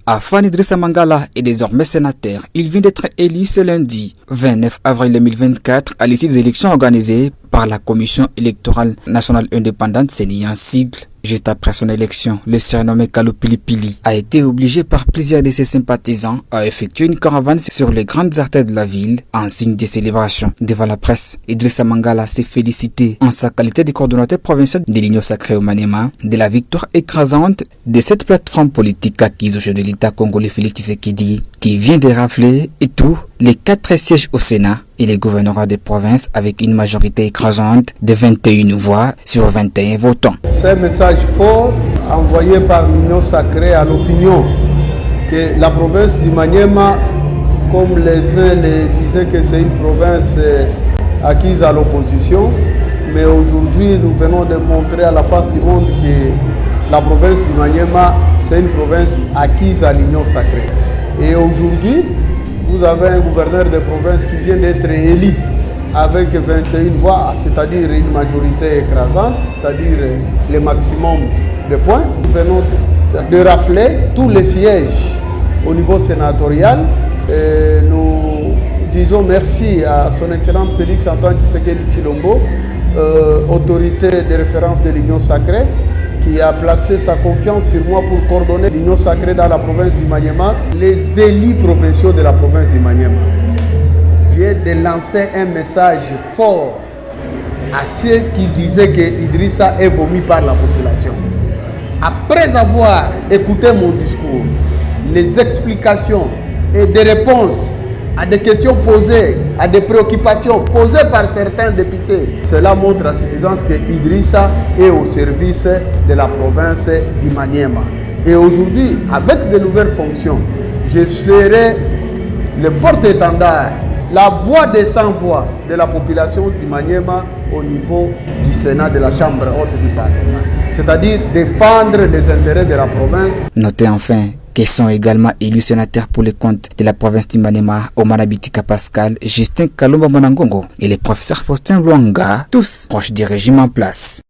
Afan Idrissa Mangala est désormais sénateur. Il vient d'être élu ce lundi 29 avril 2024 à l'issue des élections organisées par la Commission électorale nationale indépendante, CENI en sigle. Juste après son élection, le surnommé Kalou Pilipili a été obligé par plusieurs de ses sympathisants à effectuer une caravane sur les grandes artères de la ville en signe de célébration. Devant la presse, Idrissa Mangala s'est félicité en sa qualité de coordonnateur provincial de l'Union sacrée au Maniema de la victoire écrasante de cette plateforme politique acquise au jeu de l'État congolais Félix Tshisekedi, qui vient de rafler et tout les 4 sièges au Sénat et les gouvernorats des provinces avec une majorité écrasante de 21 voix sur 21 votants. C'est un message fort envoyé par l'Union sacrée à l'opinion que la province du Maniema, comme les uns les disaient que c'est une province acquise à l'opposition, mais aujourd'hui nous venons de montrer à la face du monde que la province du Maniema, c'est une province acquise à l'Union sacrée. Et aujourd'hui, vous avez un gouverneur de province qui vient d'être élu avec 21 voix, c'est-à-dire une majorité écrasante, c'est-à-dire le maximum de points. Nous venons de rafler tous les sièges au niveau sénatorial. Et nous disons merci à son Excellence Félix Antoine Tshisekedi Tshilombo, autorité de référence de l'Union sacrée, qui a placé sa confiance sur moi pour coordonner l'Union sacrée dans la province du Maniema. Les élus provinciaux de la province du Maniema viennent de lancer un message fort à ceux qui disaient que Idrissa est vomi par la population. Après avoir écouté mon discours, les explications et des réponses à des questions posées, à des préoccupations posées par certains députés, cela montre à suffisance que Idrissa est au service de la province du Maniema. Et aujourd'hui, avec de nouvelles fonctions, je serai le porte-étendard, la voix des sans-voix de la population du Maniema au niveau du Sénat de la Chambre haute du Parlement. C'est-à-dire défendre les intérêts de la province. Notez enfin qu'ils sont également élus sénateurs pour les comptes de la province du Maniema, Omar Bitika Pascal, Justin Kalumba Monangongo et les professeurs Faustin Luanga, tous proches du régime en place.